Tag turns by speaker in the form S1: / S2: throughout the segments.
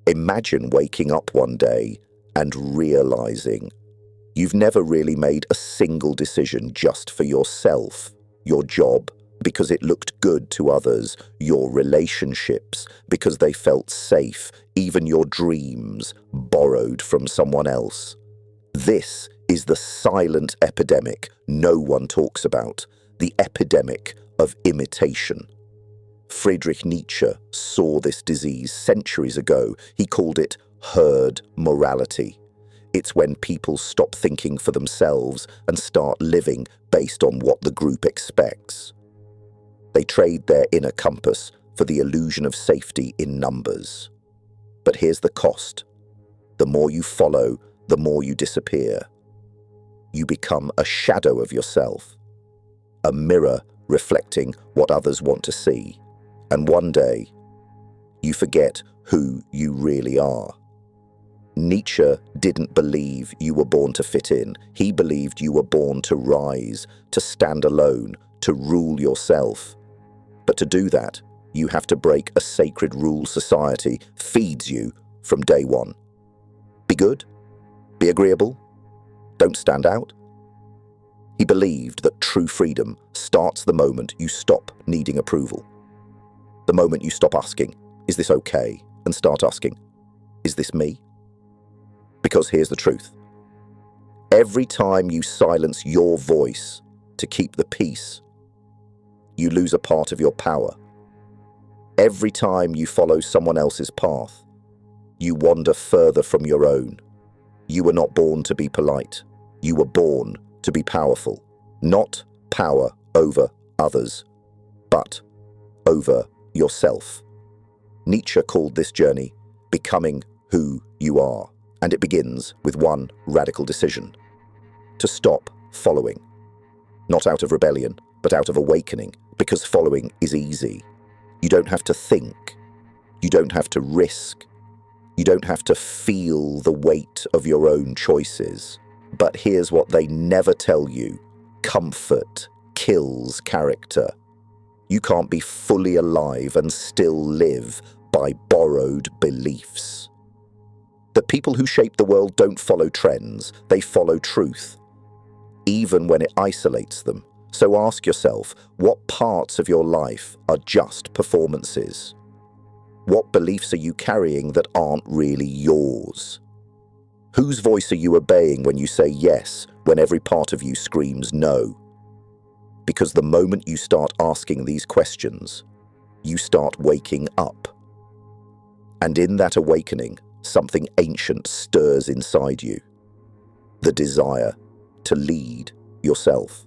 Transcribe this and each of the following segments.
S1: Imagine waking up one day and realizing you've never really made a single decision just for yourself, your job, because it looked good to others, your relationships, because they felt safe, even your dreams, borrowed from someone else. This is the silent epidemic no one talks about, the epidemic of imitation. Friedrich Nietzsche saw this disease centuries ago. He called it herd morality. It's when people stop thinking for themselves and start living based on what the group expects. They trade their inner compass for the illusion of safety in numbers. But here's the cost. The more you follow, the more you disappear. You become a shadow of yourself, a mirror reflecting what others want to see. And one day, you forget who you really are. Nietzsche didn't believe you were born to fit in. He believed you were born to rise, to stand alone, to rule yourself. But to do that, you have to break a sacred rule society feeds you from day one. Be good, be agreeable, don't stand out. He believed that true freedom starts the moment you stop needing approval. The moment you stop asking, is this okay? And start asking, is this me? Because here's the truth. Every time you silence your voice to keep the peace, you lose a part of your power. Every time you follow someone else's path, you wander further from your own. You were not born to be polite. You were born to be powerful. Not power over others, but over yourself. Nietzsche called this journey becoming who you are, and it begins with one radical decision: to stop following. Not out of rebellion, but out of awakening, because following is easy. You don't have to think. You don't have to risk. You don't have to feel the weight of your own choices. But here's what they never tell you: comfort kills character. You can't be fully alive and still live by borrowed beliefs. The people who shape the world don't follow trends, they follow truth, even when it isolates them. So ask yourself, what parts of your life are just performances? What beliefs are you carrying that aren't really yours? Whose voice are you obeying when you say yes, when every part of you screams no? Because the moment you start asking these questions, you start waking up. And in that awakening, something ancient stirs inside you: the desire to lead yourself.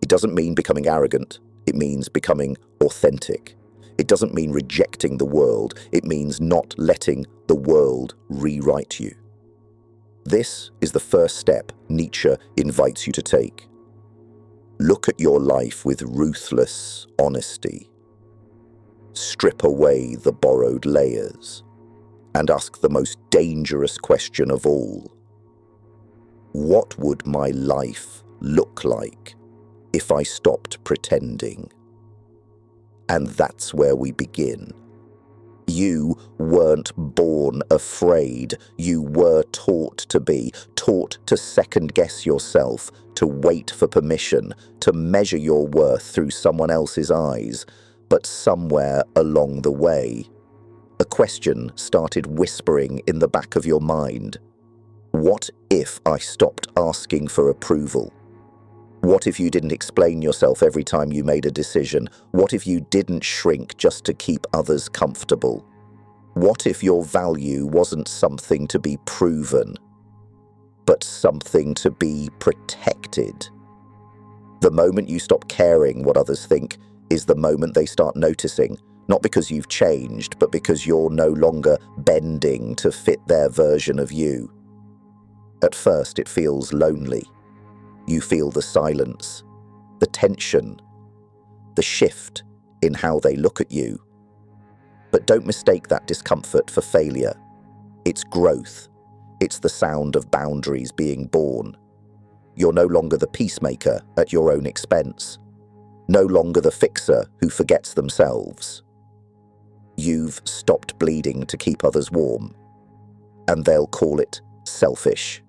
S1: It doesn't mean becoming arrogant, it means becoming authentic. It doesn't mean rejecting the world, it means not letting the world rewrite you. This is the first step Nietzsche invites you to take. Look at your life with ruthless honesty. Strip away the borrowed layers and ask the most dangerous question of all. What would my life look like if I stopped pretending? And that's where we begin. You weren't born afraid. You were taught to be, taught to second-guess yourself, to wait for permission, to measure your worth through someone else's eyes. But somewhere along the way, a question started whispering in the back of your mind. What if I stopped asking for approval? What if you didn't explain yourself every time you made a decision? What if you didn't shrink just to keep others comfortable? What if your value wasn't something to be proven, but something to be protected? The moment you stop caring what others think is the moment they start noticing, not because you've changed, but because you're no longer bending to fit their version of you. At first, it feels lonely. You feel the silence, the tension, the shift in how they look at you. But don't mistake that discomfort for failure. It's growth. It's the sound of boundaries being born. You're no longer the peacemaker at your own expense. No longer the fixer who forgets themselves. you've stopped bleeding to keep others warm. And they'll call it selfish.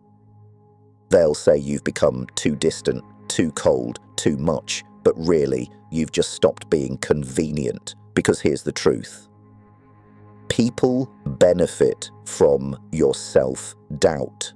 S1: They'll say you've become too distant, too cold, too much, but really, you've just stopped being convenient. Because here's the truth. People benefit from your self-doubt.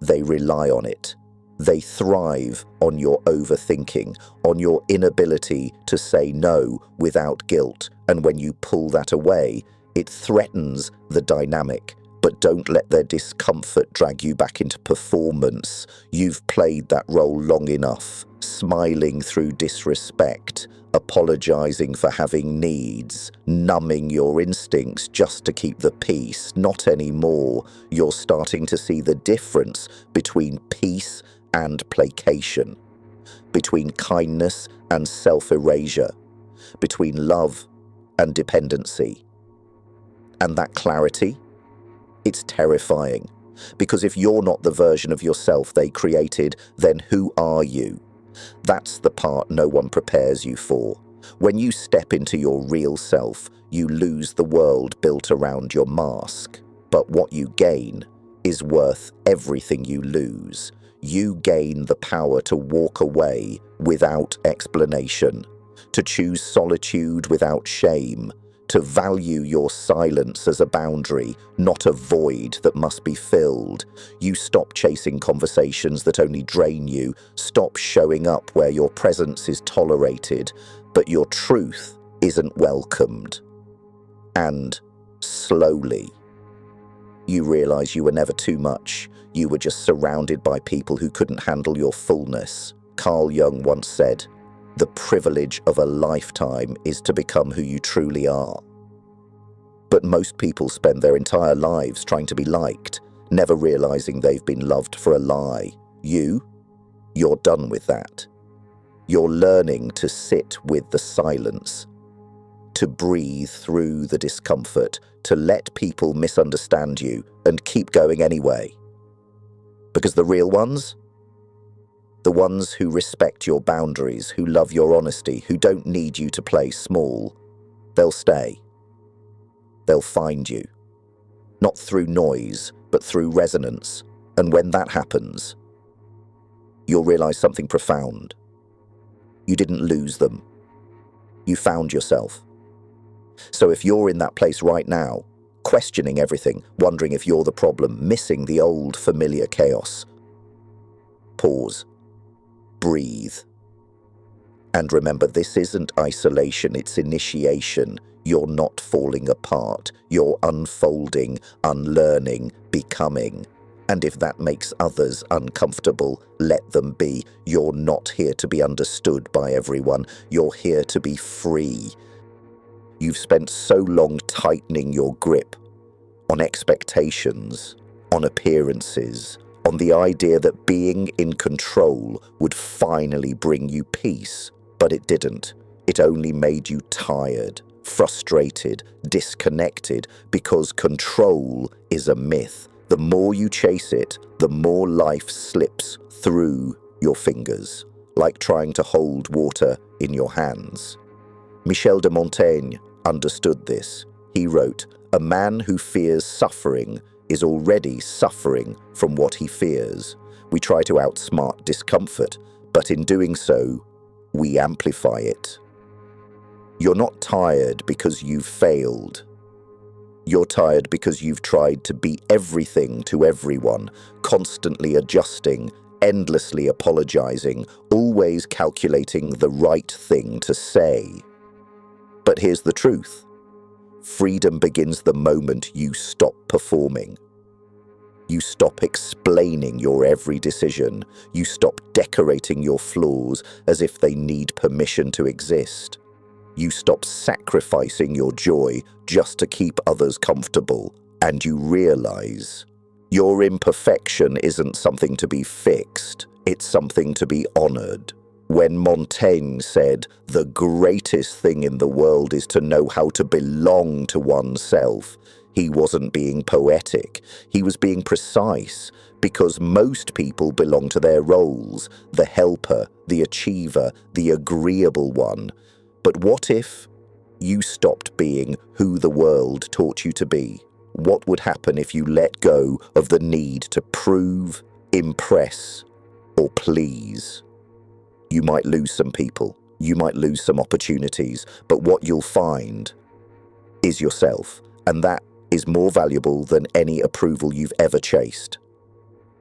S1: They rely on it. They thrive on your overthinking, on your inability to say no without guilt. And when you pull that away, it threatens the dynamic. But don't let their discomfort drag you back into performance. You've played that role long enough, smiling through disrespect, apologizing for having needs, numbing your instincts just to keep the peace. Not anymore. You're starting to see the difference between peace and placation, between kindness and self-erasure, between love and dependency. And that clarity, it's terrifying, because if you're not the version of yourself they created, then who are you? That's the part no one prepares you for. When you step into your real self, you lose the world built around your mask. But what you gain is worth everything you lose. You gain the power to walk away without explanation, to choose solitude without shame, to value your silence as a boundary, not a void that must be filled. You stop chasing conversations that only drain you, stop showing up where your presence is tolerated, but your truth isn't welcomed. And slowly, you realize you were never too much. You were just surrounded by people who couldn't handle your fullness. Carl Jung once said, "The privilege of a lifetime is to become who you truly are." But most people spend their entire lives trying to be liked, never realizing they've been loved for a lie. You're done with that. You're learning to sit with the silence, to breathe through the discomfort, to let people misunderstand you and keep going anyway. Because the real ones, the ones who respect your boundaries, who love your honesty, who don't need you to play small, they'll stay. They'll find you. Not through noise, but through resonance. And when that happens, you'll realize something profound. You didn't lose them. You found yourself. So if you're in that place right now, questioning everything, wondering if you're the problem, missing the old familiar chaos, pause. Breathe. And remember, this isn't isolation, it's initiation. You're not falling apart. You're unfolding, unlearning, becoming. And if that makes others uncomfortable, let them be. You're not here to be understood by everyone. You're here to be free. You've spent so long tightening your grip on expectations, on appearances, on the idea that being in control would finally bring you peace. But it didn't. It only made you tired, frustrated, disconnected, because control is a myth. The more you chase it, the more life slips through your fingers, like trying to hold water in your hands. Michel de Montaigne understood this. He wrote, "A man who fears suffering is already suffering from what he fears." We try to outsmart discomfort, but in doing so, we amplify it. You're not tired because you've failed. You're tired because you've tried to be everything to everyone, constantly adjusting, endlessly apologizing, always calculating the right thing to say. But here's the truth. Freedom begins the moment you stop performing. You stop explaining your every decision. You stop decorating your flaws as if they need permission to exist. You stop sacrificing your joy just to keep others comfortable. And you realize your imperfection isn't something to be fixed. It's something to be honored. When Montaigne said, "The greatest thing in the world is to know how to belong to oneself," he wasn't being poetic. He was being precise, because most people belong to their roles, the helper, the achiever, the agreeable one. But what if You stopped being who the world taught you to be. What would happen if you let go of the need to prove, impress, or please? You might lose some people, you might lose some opportunities, but what you'll find is yourself, and that is more valuable than any approval you've ever chased.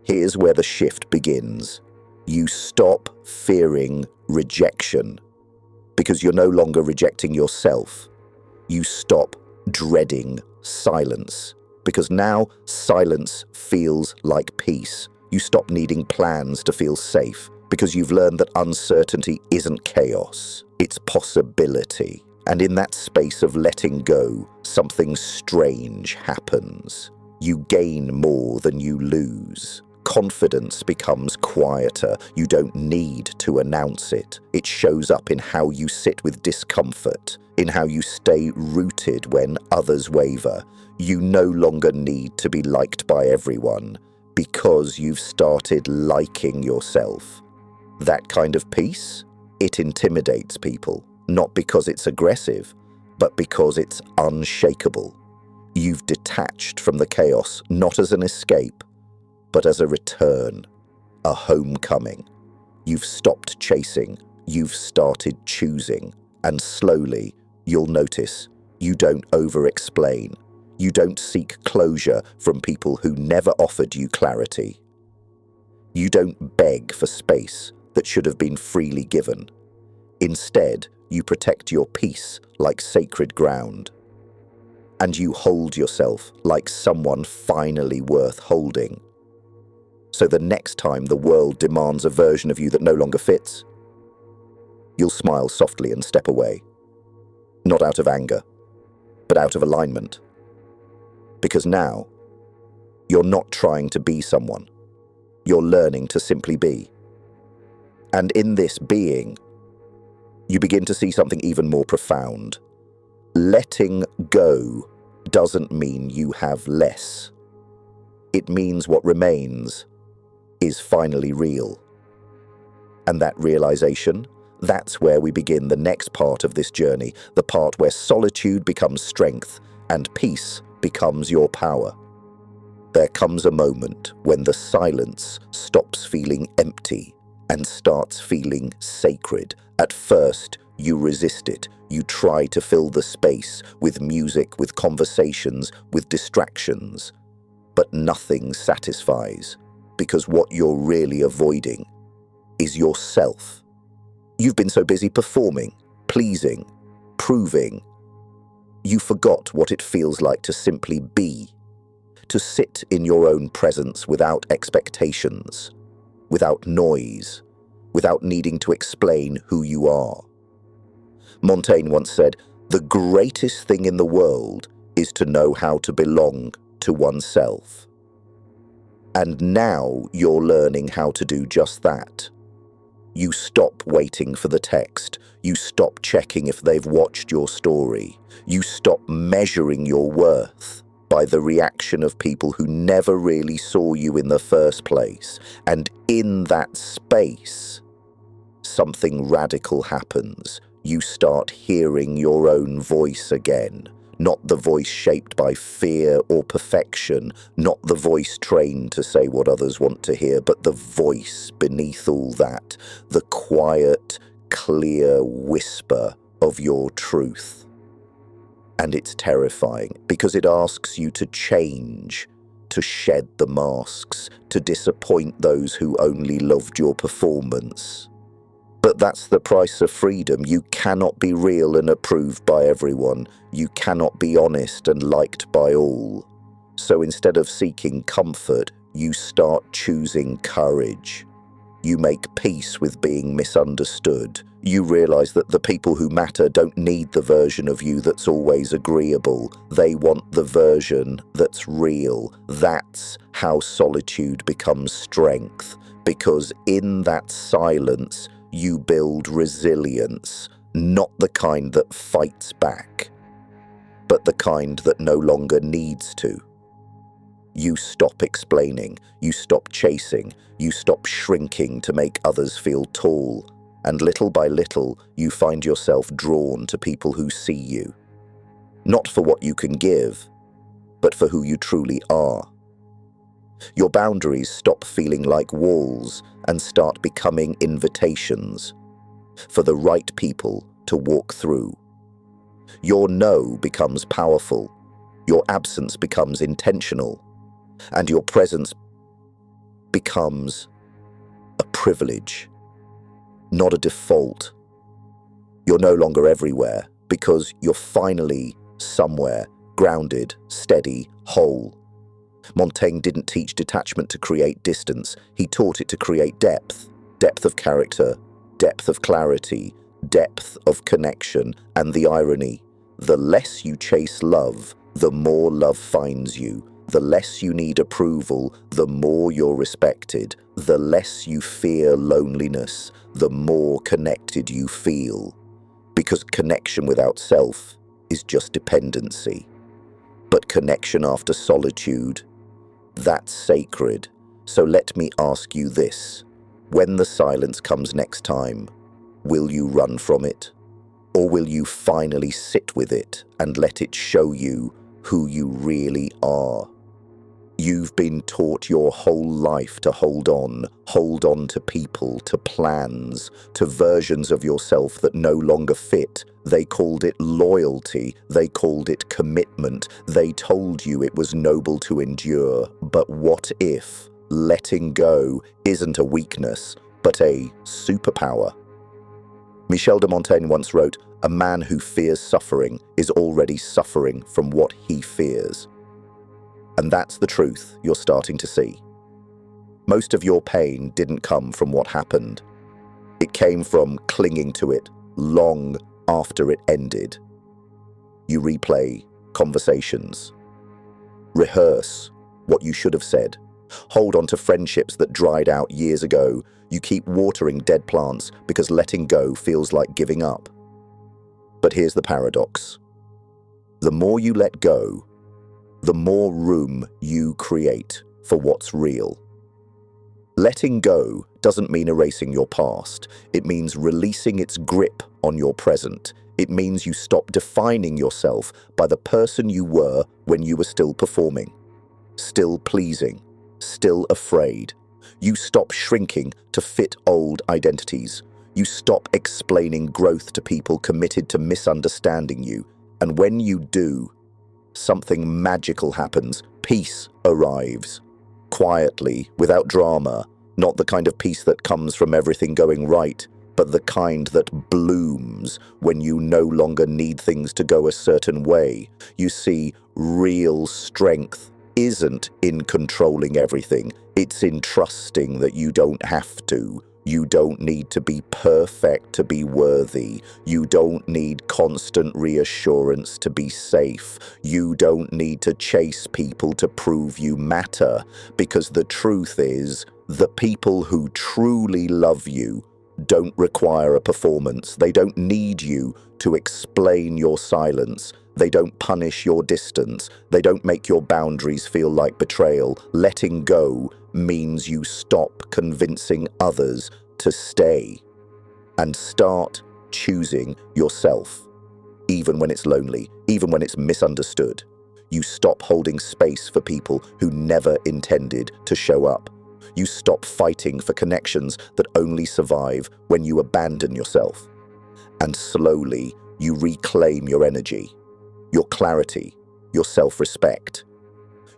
S1: Here's where the shift begins. You stop fearing rejection because you're no longer rejecting yourself. You stop dreading silence because now silence feels like peace. You stop needing plans to feel safe because you've learned that uncertainty isn't chaos, it's possibility. And in that space of letting go, something strange happens. You gain more than you lose. Confidence becomes quieter. You don't need to announce it. It shows up in how you sit with discomfort, in how you stay rooted when others waver. You no longer need to be liked by everyone because you've started liking yourself. That kind of peace, it intimidates people, not because it's aggressive, but because it's unshakable. You've detached from the chaos, not as an escape, but as a return, a homecoming. You've stopped chasing, you've started choosing, and slowly you'll notice you don't over-explain. You don't seek closure from people who never offered you clarity. You don't beg for space that should have been freely given. Instead, you protect your peace like sacred ground. And you hold yourself like someone finally worth holding. So the next time the world demands a version of you that no longer fits, you'll smile softly and step away. Not out of anger, but out of alignment. Because now, you're not trying to be someone. You're learning to simply be. And in this being, you begin to see something even more profound. Letting go doesn't mean you have less. It means what remains is finally real. And that realization, that's where we begin the next part of this journey, the part where solitude becomes strength and peace becomes your power. There comes a moment when the silence stops feeling empty and starts feeling sacred. At first, you resist it. You try to fill the space with music, with conversations, with distractions. But nothing satisfies, because what you're really avoiding is yourself. You've been so busy performing, pleasing, proving. You forgot what it feels like to simply be, to sit in your own presence without expectations, without noise, without needing to explain who you are. Montaigne once said, "The greatest thing in the world is to know how to belong to oneself." And now you're learning how to do just that. You stop waiting for the text. You stop checking if they've watched your story. You stop measuring your worth by the reaction of people who never really saw you in the first place. And in that space, something radical happens. You start hearing your own voice again. Not the voice shaped by fear or perfection, not the voice trained to say what others want to hear, but the voice beneath all that, the quiet, clear whisper of your truth. And it's terrifying because it asks you to change, to shed the masks, to disappoint those who only loved your performance. But that's the price of freedom. You cannot be real and approved by everyone. You cannot be honest and liked by all. So instead of seeking comfort, you start choosing courage. You make peace with being misunderstood. You realize that the people who matter don't need the version of you that's always agreeable. They want the version that's real. That's how solitude becomes strength. Because in that silence, you build resilience, not the kind that fights back, but the kind that no longer needs to. You stop explaining, you stop chasing, you stop shrinking to make others feel tall, And little by little, you find yourself drawn to people who see you. Not for what you can give, but for who you truly are. Your boundaries stop feeling like walls and start becoming invitations for the right people to walk through. Your no becomes powerful, your absence becomes intentional, and your presence becomes a privilege, not a default. You're no longer everywhere because you're finally somewhere, grounded, steady, whole. Montaigne didn't teach detachment to create distance. He taught it to create depth. Depth of character, depth of clarity, depth of connection, and the irony. The less you chase love, the more love finds you. The less you need approval, the more you're respected. The less you fear loneliness, the more connected you feel. Because connection without self is just dependency. But connection after solitude, that's sacred. So let me ask you this. When the silence comes next time, will you run from it? Or will you finally sit with it and let it show you who you really are? You've been taught your whole life to hold on to people, to plans, to versions of yourself that no longer fit. They called it loyalty, they called it commitment, they told you it was noble to endure. But what if letting go isn't a weakness, but a superpower? Michel de Montaigne once wrote, "A man who fears suffering is already suffering from what he fears." And that's the truth you're starting to see. Most of your pain didn't come from what happened. It came from clinging to it long after it ended. You replay conversations. Rehearse what you should have said. Hold on to friendships that dried out years ago. You keep watering dead plants because letting go feels like giving up. But here's the paradox. The more you let go, the more room you create for what's real. Letting go doesn't mean erasing your past. It means releasing its grip on your present. It means you stop defining yourself by the person you were when you were still performing, still pleasing, still afraid. You stop shrinking to fit old identities. You stop explaining growth to people committed to misunderstanding you. And when you do, something magical happens. Peace arrives. Quietly, without drama. Not the kind of peace that comes from everything going right, but the kind that blooms when you no longer need things to go a certain way. You see, real strength isn't in controlling everything. It's in trusting that you don't have to. You don't need to be perfect to be worthy. You don't need constant reassurance to be safe. You don't need to chase people to prove you matter. Because the truth is, the people who truly love you don't require a performance. They don't need you to explain your silence. They don't punish your distance. They don't make your boundaries feel like betrayal. Letting go means you stop convincing others to stay and start choosing yourself, even when it's lonely, even when it's misunderstood. You stop holding space for people who never intended to show up. You stop fighting for connections that only survive when you abandon yourself. And slowly, you reclaim your energy, your clarity, your self-respect.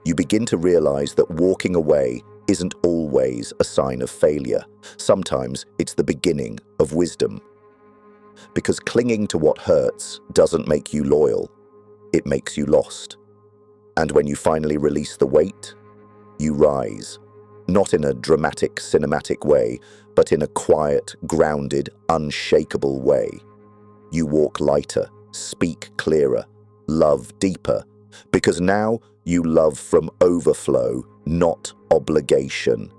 S1: You begin to realize that walking away isn't always a sign of failure. Sometimes it's the beginning of wisdom. Because clinging to what hurts doesn't make you loyal, it makes you lost. And when you finally release the weight, you rise. Not in a dramatic, cinematic way, but in a quiet, grounded, unshakable way. You walk lighter, speak clearer, love deeper, because now you love from overflow, not obligation.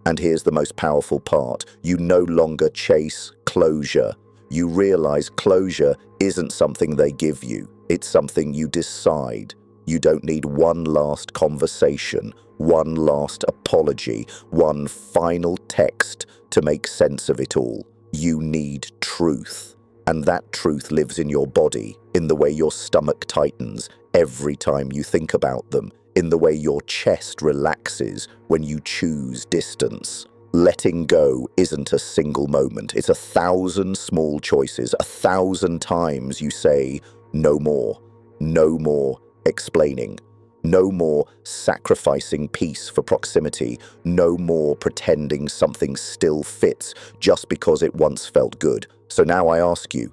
S1: And here's the most powerful part. You no longer chase closure. You realize closure isn't something they give you. It's something you decide. You don't need one last conversation, one last apology, one final text to make sense of it all. You need truth. And that truth lives in your body, in the way your stomach tightens every time you think about them, in the way your chest relaxes when you choose distance. Letting go isn't a single moment. It's 1,000 small choices. 1,000 times you say, no more, no more explaining, no more sacrificing peace for proximity, no more pretending something still fits just because it once felt good. So now I ask you,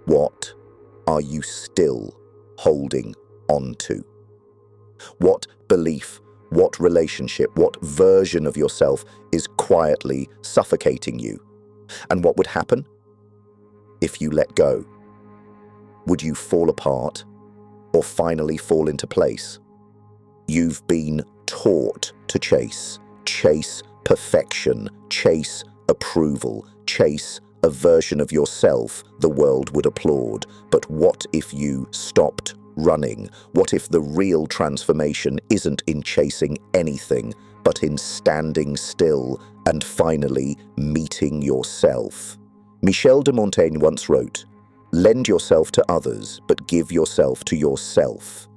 S1: what are you still holding on to? What belief, what relationship, what version of yourself is quietly suffocating you? And what would happen if you let go? Would you fall apart or finally fall into place? You've been taught to chase perfection, chase approval, chase a version of yourself the world would applaud. But what if you stopped running? What if the real transformation isn't in chasing anything, but in standing still and finally meeting yourself? Michel de Montaigne once wrote, "Lend yourself to others, but give yourself to yourself."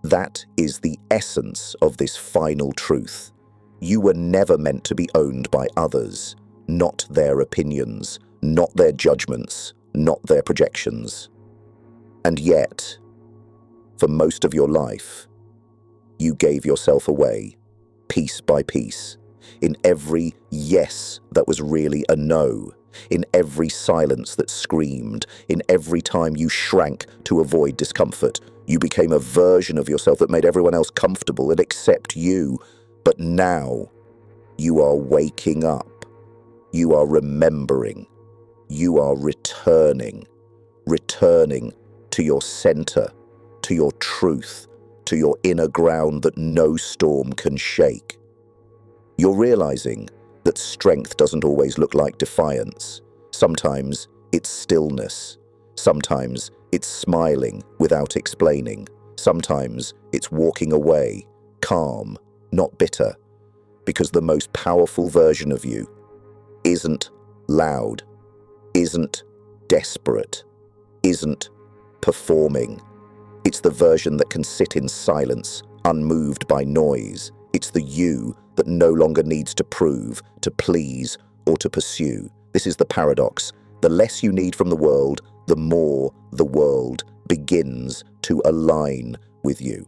S1: That is the essence of this final truth. You were never meant to be owned by others, not their opinions, not their judgments, not their projections. And yet, for most of your life, you gave yourself away, piece by piece, in every yes that was really a no, in every silence that screamed, in every time you shrank to avoid discomfort. You became a version of yourself that made everyone else comfortable and accept you. But now, you are waking up. You are remembering. You are returning to your center, to your truth, to your inner ground that no storm can shake. You're realizing that strength doesn't always look like defiance. Sometimes it's stillness. Sometimes it's smiling without explaining. Sometimes it's walking away, calm, not bitter, because the most powerful version of you isn't loud, isn't desperate, isn't performing. It's the version that can sit in silence, unmoved by noise. It's the you that no longer needs to prove, to please, or to pursue. This is the paradox. The less you need from the world, the more the world begins to align with you.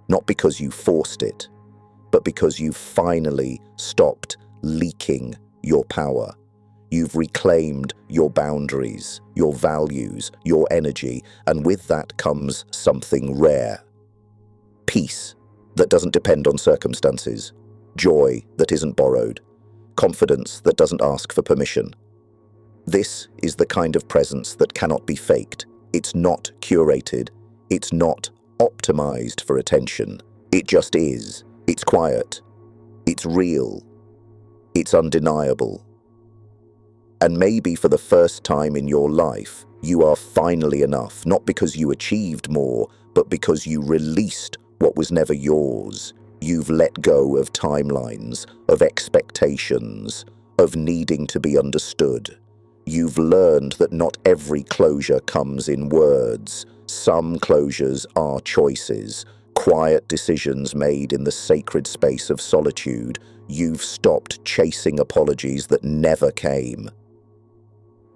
S1: Not because you forced it, but because you've finally stopped leaking your power. You've reclaimed your boundaries, your values, your energy, and with that comes something rare. Peace that doesn't depend on circumstances, joy that isn't borrowed, confidence that doesn't ask for permission. This is the kind of presence that cannot be faked. It's not curated. It's not optimized for attention. It just is. It's quiet. It's real. It's undeniable. And maybe for the first time in your life, you are finally enough, not because you achieved more, but because you released what was never yours. You've let go of timelines, of expectations, of needing to be understood. You've learned that not every closure comes in words. Some closures are choices, quiet decisions made in the sacred space of solitude. You've stopped chasing apologies that never came.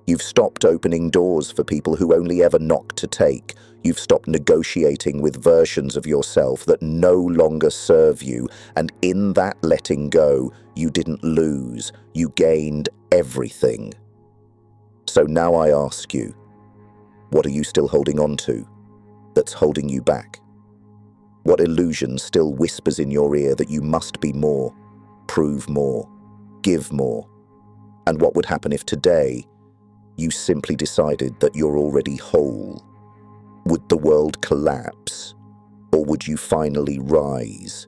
S1: You've stopped opening doors for people who only ever knock to take. You've stopped negotiating with versions of yourself that no longer serve you. And in that letting go, you didn't lose. You gained everything. So now I ask you, what are you still holding on to that's holding you back? What illusion still whispers in your ear that you must be more, prove more, give more? And what would happen if today you simply decided that you're already whole? Would the world collapse? Or would you finally rise,